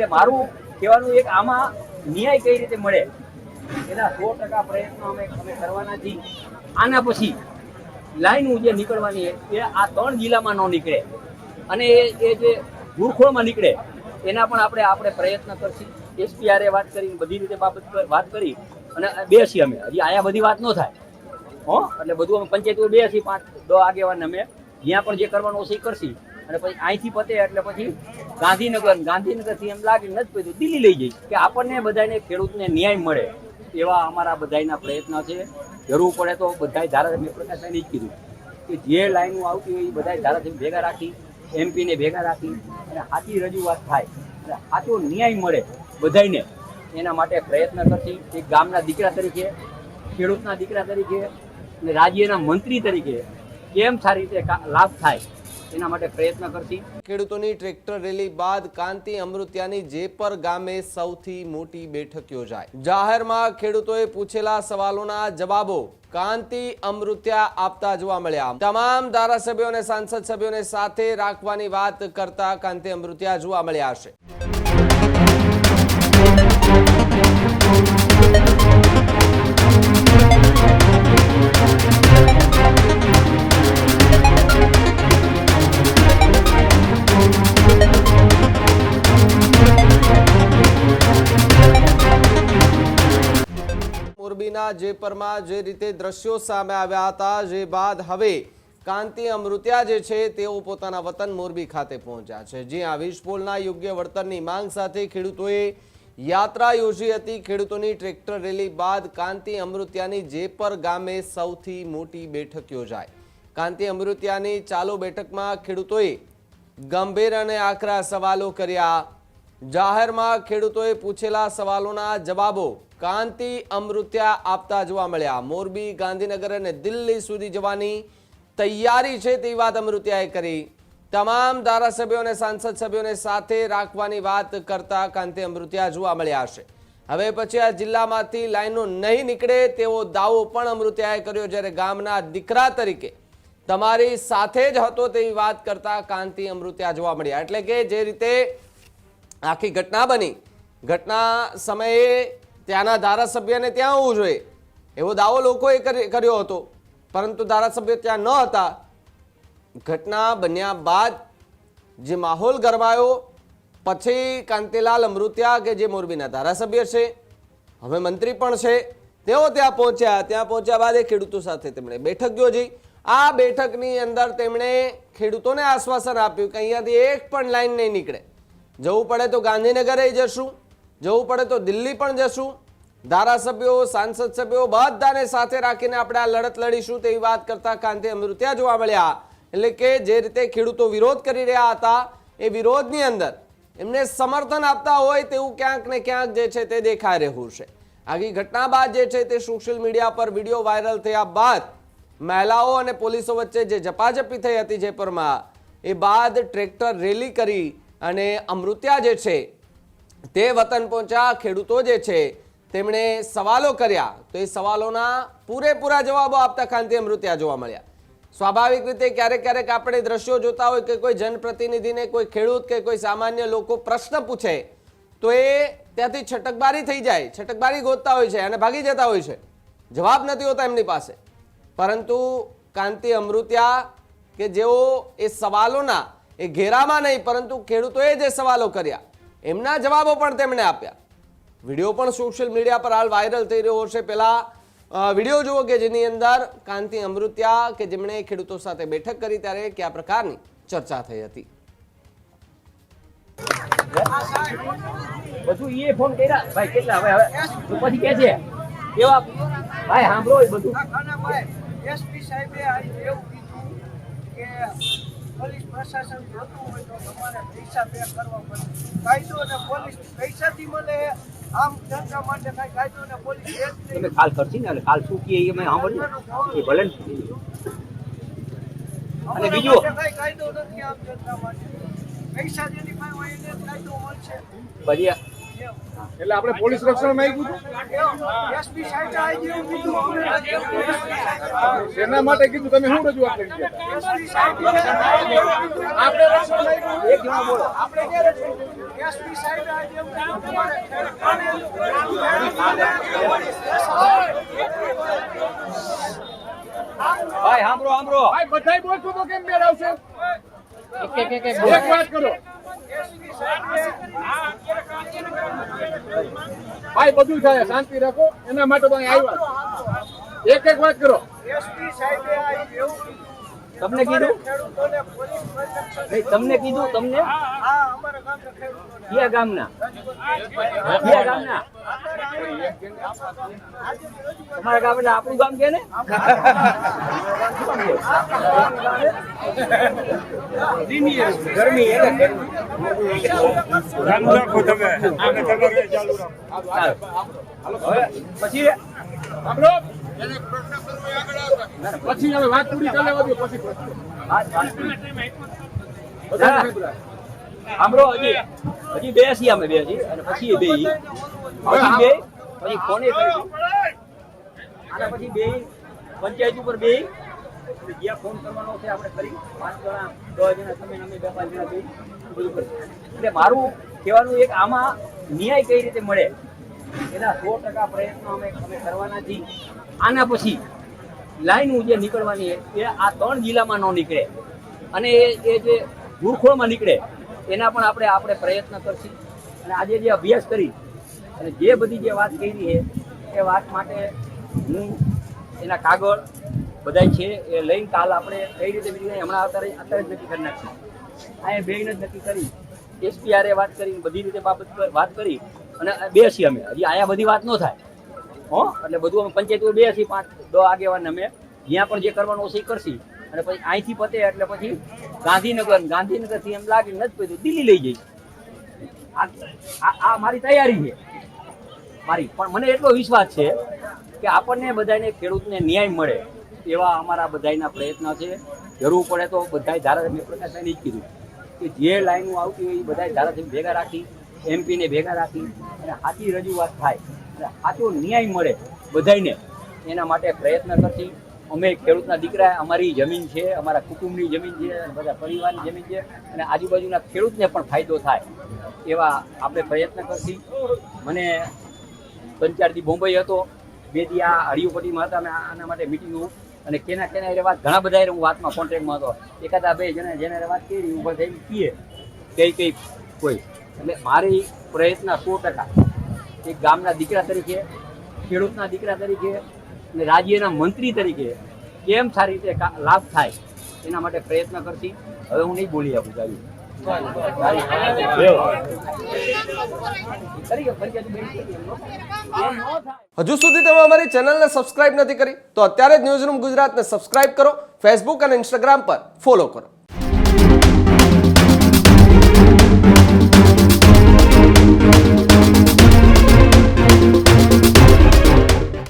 એટલે મારું કહેવાનું એક આમાં ન્યાય કઈ રીતે મળે એના 100% પ્રયત્નો અમે કરવાના છીએ. આના પછી લાઈન જે નીકળવાની એ આ 3 જિલ્લામાં ન નીકળે અને એ જે ગુરખોળમાં નીકળે એના પણ આપણે પ્રયત્ન કરશું. એસપીઆરે વાત કરી, બધી રીતે વાત કરી અને બેસી અમે હજી અહીંયા બધી વાત ન થાય એટલે બધું અમે પંચાયતો બેસી 5-10 આગેવાન અમે જ્યાં પણ જે કરવાનું હશે એ કરશી અને પછી અહીંથી પતે એટલે પછી ગાંધીનગરથી એમ લાગે નથી પતું દિલ્હી લઈ જઈશ કે આપણને બધાને ખેડૂતને ન્યાય મળે એવા અમારા બધાના પ્રયત્ન છે. જરૂર પડે તો બધા ધારાસભ્ય પ્રકાશભાઈને જ કીધું કે જે લાઈનો આવતી હોય એ બધા ધારાસભ્ય ભેગા રાખી, એમપીને ભેગા રાખી અને સાચી રજૂઆત થાય અને સાચો ન્યાય મળે બધાને એના માટે પ્રયત્ન કરશી. એક ગામના દીકરા તરીકે, ખેડૂતના દીકરા તરીકે અને રાજ્યના મંત્રી તરીકે કેમ સારી રીતે લાભ થાય એના માટે પ્રયત્ન કરશી. ખેડૂતોની ટ્રેક્ટર રેલી બાદ કાંતિ અમૃતિયાની જેપર ગામે સૌથી મોટી બેઠક યોજાઈ. જાહેરમાં ખેડૂતોએ પૂછેલા સવાલોના જવાબો કાંતિ અમૃતિયા આપતા જોવા મળ્યા. તમામ ધારાસભ્યો અને સાંસદ સભ્યોને સાથે રાખવાની વાત કરતા કાંતિ અમૃતિયા જોવા મળ્યા છે. મોરબીના જેપરમાં જે રીતે દ્રશ્યો સામે આવ્યા હતા, જે બાદ હવે કાંતિ અમૃતિયા જે છે તેઓ પોતાના વતન મોરબી ખાતે પહોંચ્યા છે, જ્યાં વીજપોલના યોગ્ય વળતરની માંગ સાથે ખેડૂતોએ યાત્રા યોજી હતી. ખેડૂતોની ટ્રેક્ટર રેલી બાદ કાંતિ અમૃતિયાની જેપર ગામે સૌથી મોટી બેઠક યોજાઈ. કાંતિ અમૃતિયાની ચાલુ બેઠકમાં ખેડૂતોએ ગંભીર અને આકરા સવાલો કર્યા. જાહેરમાં ખેડૂતોએ પૂછેલા સવાલોના જવાબો કાંતિ અમૃતિયા આપતા જોવા મળ્યા. મોરબી, ગાંધીનગર અને દિલ્હી સુધી જવાની તૈયારી છે તેવી વાત અમૃતિયાએ કરી. તમામ ધારાસભ્યો અને સાંસદ સભ્યોને સાથે રાખવાની વાત કરતા કાંતિ અમૃતિયા જોવા મળ્યા છે. હવે પછી આ જિલ્લામાંથી લાઈનો નહીં નીકળે તેવો દાવો પણ અમૃતિયાએ કર્યો, જ્યારે ગામના દીકરા તરીકે તમારી સાથે જ હતો તેવી વાત કરતા કાંતિ અમૃતિયા જોવા મળ્યા. એટલે કે જે રીતે આખી ઘટના બની, ઘટના સમયે ત્યાંના ધારાસભ્યને ત્યાં હોવું જોઈએ એવો દાવો લોકોએ કર્યો હતો, પરંતુ ધારાસભ્ય ત્યાં ન હતા. ઘટના બન્યા બાદ જે માહોલ ગરમાયો પછી કાંતિલાલ અમૃતિયા કે જે મોરબીના ધારાસભ્ય છે, હવે મંત્રી પણ છે, તેઓ ત્યાં પહોંચ્યા. ત્યાં પહોંચ્યા બાદ એ ખેડૂતો સાથે તેમણે બેઠક યોજી. આ બેઠકની અંદર તેમણે ખેડૂતોને આશ્વાસન આપ્યું કે અહીંયાથી એક પણ લાઈન નહીં નીકળે. જવું પડે તો ગાંધીનગરે જશું, જવું પડે તો દિલ્હી પણ જશું. ધારાસભ્યો, સાંસદ સભ્યો બધાને સાથે રાખીને આપણે આ લડત લડીશું તેવી વાત કરતા કાંતિ અમૃતિયા જોવા મળ્યા. એટલે કે જે રીતે ખેડૂતો વિરોધ કરી રહ્યા હતા એ વિરોધની અંદર એમને સમર્થન આપતા હોય તેવું ક્યાંક ને ક્યાંક જે છે તે દેખાઈ રહ્યું છે. આખી ઘટના બાદ જે છે તે સોશિયલ મીડિયા પર વિડીયો વાયરલ થયા બાદ મહિલાઓ અને પોલીસો વચ્ચે જે ઝપાઝપી થઈ હતી જેપરમાં, એ બાદ ટ્રેક્ટર રેલી કરી અને અમૃતિયા જે છે તે વતન પહોંચ્યા. ખેડૂતો જે છે તેમણે સવાલો કર્યા તો એ સવાલોના પૂરેપૂરા જવાબો આપતા કાંતિ અમૃતિયા જોવા મળ્યા. સ્વાભાવિક રીતે ક્યારેક ક્યારેક આપણે દ્રશ્યો જોતા હોય કે કોઈ જનપ્રતિનિધિને, કોઈ ખેડૂત કે કોઈ સામાન્ય લોકો પ્રશ્ન પૂછે તો એ ત્યાંથી છટકબારી થઈ જાય, છટકબારી ગોતતા હોય છે અને ભાગી જતા હોય છે. જવાબ નથી હોતા એમની પાસે. પરંતુ કાંતિ અમૃતિયા કે જેઓ એ સવાલોના એ ઘેરામાં નહીં પરંતુ ખેડૂતોએ જે સવાલો કર્યા એમના જવાબો પણ તેમણે આપ્યા. વિડીયો પણ સોશિયલ મીડિયા પર હાલ વાયરલ થઈ રહ્યો છે. પહેલા વિડીયો જુઓ કે જેની અંદર કાંતિ અમૃતિયા કે જેમણે ખેડૂતો સાથે બેઠક કરી ત્યારે કયા પ્રકારની ચર્ચા થઈ હતી. બધું એ ફોન કર્યા ભાઈ કેટલા હવે પછી કે છે કેવા ભાઈ સાંભળો બધું એસપી સાહેબે એવું કીધું કે પોલીસ પ્રશાસન જોતું હોય તો તમારે પૈસા પે કરવા પડે. કાયદો અને પોલીસ પૈસાથી મળે, આમ જનતા માટે કઈ કાયદો અને પોલીસ તમે કાલ કરશી ને એટલે કાલ શું કહે એ મેં સાંભળ્યું એ ભલે. અને બીજું કઈ કાયદો નથી આમ જનતા માટે. પૈસા જેની પાસે હોય એને કાયદો મળશે. પછી એટલે આપણે પોલીસ રક્ષણ માંગ્યું હતું. એસપી સાહેબે આવી એવું કીધું અમને. એના માટે કીધું તમે શું રજૂઆત કરી ગયા હતા? એસપી સાહેબે આપણે રક્ષણ માંગ્યું. એક જણા બોલો. આપણે ક્યારે એસપી સાહેબે આજે એવું કીધું તમારે ભાઈ સાંભળો. ભાઈ બધાય બોલશો તો કેમ મેળ આવશે? એક વાત કરો ભાઈ, બધું થાય, શાંતિ રાખો. એના માટે તો અહીં આવ્યા. એક વાત કરો. એસપી સાહેબે આવી એવું કીધું તમને કીધું? ખેડૂતોને પોલીસ પ્રોટેક્શન નહીં, તમને કીધું? તમને હા અમારા ગામના ખેડૂતોને કયા ગામના? તમારા ગામ એટલે આપણું ગામ કે ને? ગરમી એટલે ગરમી. હવે પછી સાંભળો. પછી હવે વાત પૂરી કરી લેવા દો. પછી સાંભળો, હજી બે છીએ અમે, બે છીએ અને પછી બે પછી કોને કરીશું આના પછી બે પંચાયત ઉપર બે જ્યાં ફોન કરવાનો છે આપણે કરી 5 જણા 10 જણા તમે અમે 2-5 જણા બે બધું કરી. એટલે મારું કહેવાનું એક આમાં ન્યાય કઈ રીતે મળે એના 100% પ્રયત્નો અમે કરવાના છીએ. આના પછી લાઈન જે નીકળવાની એ આ 3 જિલ્લામાં ન નીકળે અને એ જે ગુરખોળમાં નીકળે એના પણ આપણે પ્રયત્ન કરશું. અને આજે જે અભ્યાસ કરી અને જે બધી જે વાત કરી છે એ વાત માટે હું એના કાગળ બધા છે એ લઈને કાલ આપણે કઈ રીતે બીજી હમણાં અત્યારે જ નક્કી કરી નાખીએ. અહીંયા બેને જ નક્કી કરી, એસપીઆરે વાત કરી, બધી રીતે વાત કરી અને બે છીએ અમે. હજી અહીંયા બધી વાત ન થાય એટલે બધું અમે પંચાયત બે છીએ 5-10 આગેવાન અમે જ્યાં પણ જે કરવાનું હશે એ કરશી. અને પછી અહીંથી પતે એટલે પછી ગાંધીનગરથી એમ લાગે નથી પતું દિલ્હી લઈ જઈશ. આ મારી તૈયારી છે મારી. પણ મને એટલો વિશ્વાસ છે કે આપણને બધાને ખેડૂતને ન્યાય મળે એવા અમારા બધાના પ્રયત્ન છે. જરૂર પડે તો બધા ધારાસભ્ય પ્રકાશભાઈને જ કીધું કે જે લાઈનો આવતી હોય એ બધા ધારાસભ્ય ભેગા રાખી, એમપીને ભેગા રાખી અને સાચી રજૂઆત થાય અને સાચો ન્યાય મળે બધાને એના માટે પ્રયત્ન કરતી. અમે ખેડૂતના દીકરા, અમારી જમીન છે, અમારા કુટુંબની જમીન છે, બધા પરિવારની જમીન છે અને આજુબાજુના ખેડૂતને પણ ફાયદો થાય એવા આપણે પ્રયત્ન કરતી. મને 3-4 દી બોમ્બઈ હતો, 2 દી આ હરિયુપટ્ટીમાં હતા. મેં આના માટે મિટિંગો અને કેના એ વાત ઘણા બધા હું વાતમાં કોન્ટેક્ટમાં હતો. એકાદા 2 જણા જેને વાત કરી ઉપર થઈને કીએ કઈ કોઈ. એટલે મારી પ્રયત્ન 100% એક ગામના દીકરા તરીકે, ખેડૂતના દીકરા તરીકે અને રાજ્યના મંત્રી તરીકે કેમ સારી રીતે લાભ થાય એના માટે પ્રયત્ન કરતી. હવે હું નહીં બોલી આપું સારી. હજુ સુધી તમે અમારી ચેનલને સબસ્ક્રાઇબ નથી કરી તો અત્યારે જ ન્યૂઝરૂમ ગુજરાતને સબસ્ક્રાઇબ કરો, ફેસબુક અને ઇન્સ્ટાગ્રામ પર ફોલો કરો.